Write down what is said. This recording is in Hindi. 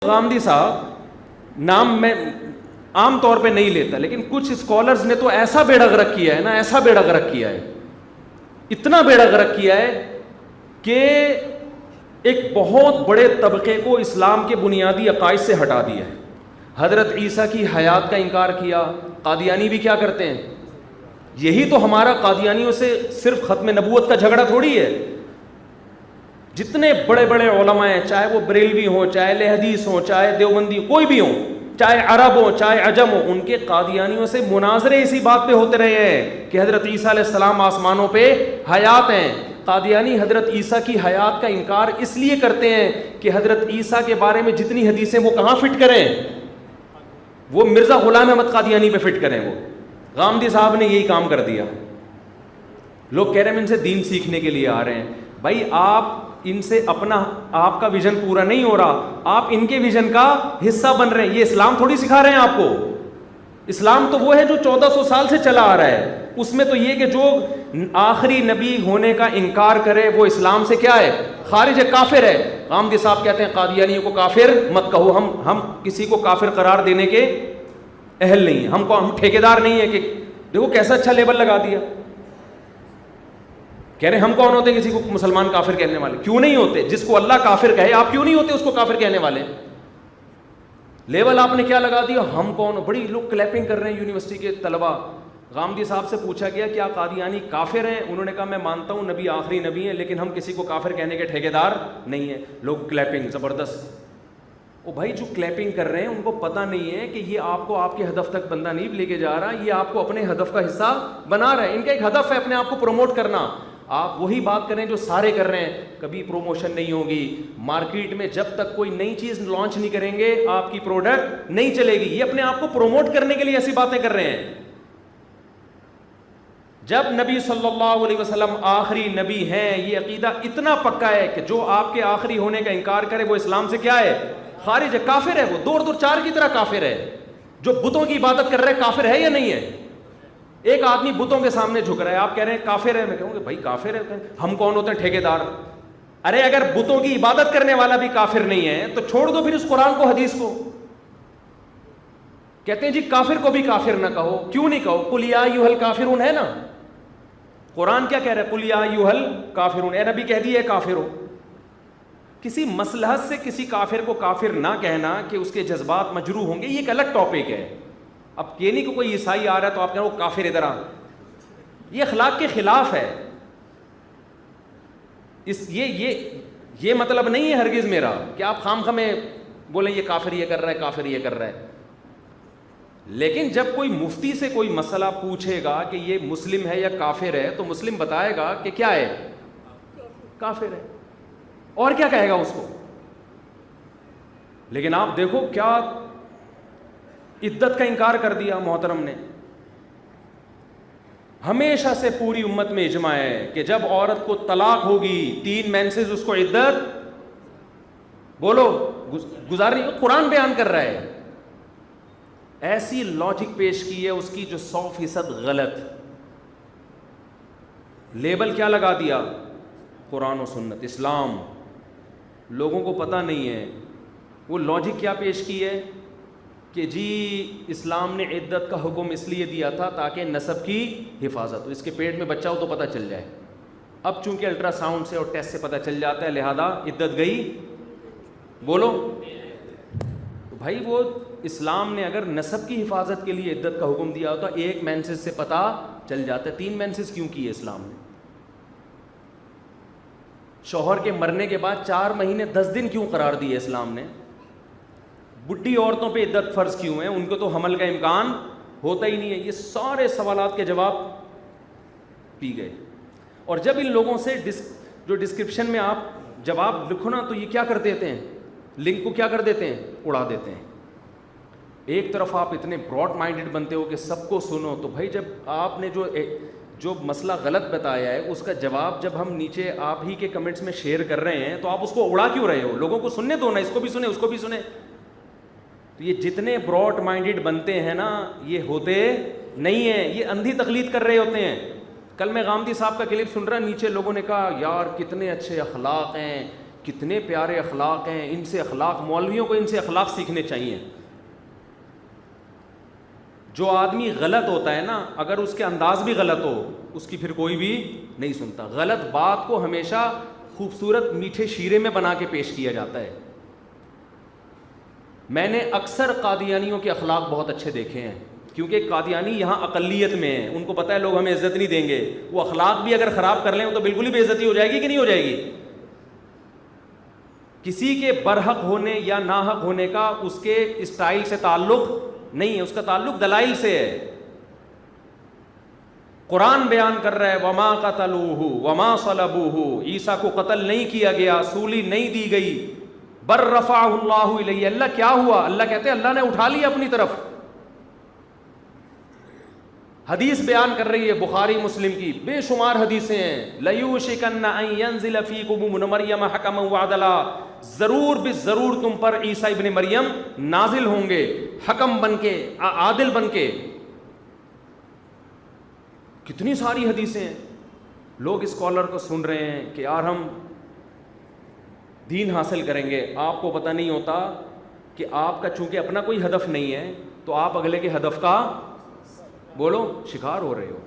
गामदी साहब नाम मैं आम तौर पे नहीं लेता, लेकिन कुछ स्कॉलर्स ने तो ऐसा बेड़ा गर्क किया है ना, ऐसा बेड़ा गर्क किया है, इतना बेड़ा गर्क किया है कि एक बहुत बड़े तबके को इस्लाम के बुनियादी अकाइद से हटा दिया है। हजरत ईसा की हयात का इनकार किया। कादियानी भी क्या करते हैं? यही तो हमारा कादियानियों से सिर्फ खत्म नबूवत का झगड़ा थोड़ी है। जितने बड़े बड़े उलमा हैं, चाहे वो बरेलवी हो, चाहे अहले हदीस हो, चाहे देवबंदी, कोई भी हो, चाहे अरब हो, चाहे अजम हो, उनके कादियानियों से मुनाजरे इसी बात पे होते रहे हैं कि हजरत ईसा अलैहिस्सलाम आसमानों पे हयात हैं। कादियानी हजरत ईसा की हयात का इनकार इसलिए करते हैं कि हजरत ईसा के बारे में जितनी हदीसें वो कहाँ फिट करें, वो मिर्जा गुलाम अहमद कादियानी पे फिट करें। वो गामदी साहब ने यही काम कर दिया। लोग कह रहे हैं हम इनसे दीन सीखने के लिए आ रहे हैं। भाई आप इनसे अपना, आपका विजन पूरा नहीं हो रहा, आप इनके विजन का हिस्सा बन रहे हैं। ये इस्लाम थोड़ी सिखा रहे हैं आपको। इस्लाम तो वो है जो 1400 साल से चला आ रहा है। उसमें तो ये कि जो आखिरी नबी होने का इनकार करे वो इस्लाम से क्या है? खारिज है, काफिर है। गामदी साहब कहते हैं कादियानियों को काफिर मत कहो, हम किसी को काफिर करार देने के अहल नहीं है, हम ठेकेदार नहीं है। कि देखो कैसा अच्छा लेबल लगा दिया। कह रहे हम कौन होते किसी को मुसलमान काफिर कहने वाले? क्यों नहीं होते? जिसको अल्लाह काफिर कहे आप क्यों नहीं होते उसको काफिर कहने वाले? लेवल आपने क्या लगा दिया, हम कौन हो। बड़ी लोग क्लैपिंग कर रहे हैं यूनिवर्सिटी के तलबा। गामदी साहब से पूछा गया क्या कादियानी काफिर हैं? उन्होंने कहा मैं मानता हूं नबी आखिरी नबी है, लेकिन हम किसी को काफिर कहने के ठेकेदार नहीं है। लोग क्लैपिंग जबरदस्त। वो भाई जो क्लैपिंग कर रहे हैं उनको पता नहीं है कि ये आपको आपके हदफ तक बंदा नहीं लेके जा रहा, ये आपको अपने हदफ का हिस्सा बना रहा है। इनका एक हदफ है अपने आप को प्रमोट करना। आप वही बात करें जो सारे कर रहे हैं, कभी प्रोमोशन नहीं होगी मार्केट में। जब तक कोई नई चीज लॉन्च नहीं करेंगे आपकी प्रोडक्ट नहीं चलेगी। ये अपने आप को प्रमोट करने के लिए ऐसी बातें कर रहे हैं। जब नबी सल्लल्लाहु अलैहि वसल्लम आखिरी नबी हैं, ये अकीदा इतना पक्का है कि जो आपके आखिरी होने का इनकार करे वो इस्लाम से क्या है? खारिज है, काफिर है। वो दूर दूर चार की तरह काफिर है। जो बुतों की इबादत कर रहे हैं काफिर है या नहीं है? एक आदमी बुतों के सामने झुक रहा है, आप कह रहे हैं काफिर है। मैं कहूंगा भाई काफिर है, हम कौन होते हैं ठेकेदार? अरे अगर बुतों की इबादत करने वाला भी काफिर नहीं है तो छोड़ दो फिर उस कुरान को, हदीस को। कहते हैं जी काफिर को भी काफिर ना कहो। क्यों नहीं कहो? कुल या अय्युहल काफिरून है ना। कुरान क्या कह रहा है? कुल या अय्युहल काफिरून। ए नबी कह दिए काफिर हो। किसी मसलहत से किसी काफिर को काफिर ना कहना कि उसके जज्बात मजरू होंगे, ये एक अलग टॉपिक है। अब ये नहीं कि कोई ईसाई आ रहा है तो आप कह रहे हो काफिर इधर आ, ये अखलाक के खिलाफ है। ये मतलब नहीं है हरगिज मेरा कि आप खामखा में बोले ये काफिर ये कर रहा है, काफिर ये कर रहा है। लेकिन जब कोई मुफ्ती से कोई मसला पूछेगा कि ये मुस्लिम है या काफिर है, तो मुस्लिम बताएगा कि क्या है? काफिर है। और क्या कहेगा उसको? लेकिन आप देखो क्या इद्दत का इनकार कर दिया मोहतरम ने। हमेशा से पूरी उम्मत में इजमा है कि जब औरत को तलाक होगी 3 मेंसेस उसको इद्दत बोलो गुजारनी। कुरान बयान कर रहा है। ऐसी लॉजिक पेश की है उसकी जो 100% गलत। लेबल क्या लगा दिया? कुरान और सुन्नत, इस्लाम। लोगों को पता नहीं है वो लॉजिक क्या पेश की है कि जी इस्लाम ने इद्दत का हुक्म इसलिए दिया था ताकि नसब की हिफाजत हो, इसके पेट में बच्चा हो तो पता चल जाए। अब चूंकि अल्ट्रासाउंड से और टेस्ट से पता चल जाता है, लिहाजा इद्दत गई। बोलो तो भाई वो इस्लाम ने अगर नसब की हिफाजत के लिए इद्दत का हुक्म दिया होता, एक मेंसेस से पता चल जाता है। 3 मेंसेस क्यों किए इस्लाम ने? शौहर के मरने के बाद 4 महीने 10 दिन क्यों करार दिए इस्लाम ने? बुढ़ी औरतों पे इद्दत फर्ज क्यों है? उनको तो हमल का इम्कान होता ही नहीं है। ये सारे सवालात के जवाब पी गए। और जब इन लोगों से जो डिस्क्रिप्शन में आप जवाब लिखो ना, तो ये क्या कर देते हैं? लिंक को क्या कर देते हैं? उड़ा देते हैं। एक तरफ आप इतने ब्रॉड माइंडेड बनते हो कि सबको सुनो, तो भाई जब आपने जो मसला गलत बताया है उसका जवाब जब हम नीचे आप ही के कमेंट्स में शेयर कर रहे हैं तो आप उसको उड़ा क्यों रहे हो? लोगों को सुनने दो ना, इसको भी सुने उसको भी सुने। तो ये जितने ब्रॉड माइंडेड बनते हैं ना, ये होते नहीं है, ये अंधी तकलीद कर रहे होते हैं। कल मैं गामदी साहब का क्लिप सुन रहा, नीचे लोगों ने कहा यार कितने अच्छे अखलाक हैं, कितने प्यारे अखलाक हैं, इनसे अखलाक, मौलवियों को इनसे अखलाक सीखने चाहिए। जो आदमी गलत होता है ना, अगर उसके अंदाज भी गलत हो, उसकी फिर कोई भी नहीं सुनता। गलत बात को हमेशा खूबसूरत मीठे शीरे में बना के पेश किया जाता है। मैंने अक्सर कादियानियों के अखलाक बहुत अच्छे देखे हैं, क्योंकि कादियानी यहाँ अकलियत में है, उनको पता है लोग हमें इज्जत नहीं देंगे। वो अखलाक भी अगर ख़राब कर लें तो बिल्कुल ही बेइज्जती हो जाएगी कि नहीं हो जाएगी। किसी के बरहक होने या नाहक होने का उसके स्टाइल से ताल्लुक नहीं है, उसका ताल्लुक दलाइल से है। कुरान बयान कर रहा है वमा कतलूहु वमा सलबूहु, ईसा को कत्ल नहीं किया गया, सूली नहीं दी गई, बर रफ़अहुल्लाहु इलैहि। अल्लाह क्या हुआ? अल्लाह कहते हैं अल्लाह ने उठा लिया अपनी तरफ। हदीस बयान कर रही है बुखारी मुस्लिम की, बेशुमार हदीसें हैं। लयूशिकन्ना अन यंज़िल फ़ीकुम इब्न मरियम हकमन व अदला, ज़रूर बिज़रूर तुम पर ईसा इब्न मरियम नाजिल होंगे हकम बनके, आदिल बनके। कितनी सारी हदीसें हैं। लोग स्कॉलर को सुन रहे हैं कि यार हम दीन हासिल करेंगे, आपको पता नहीं होता कि आपका चूंकि अपना कोई हदफ नहीं है तो आप अगले के हदफ का बोलो शिकार हो रहे हो।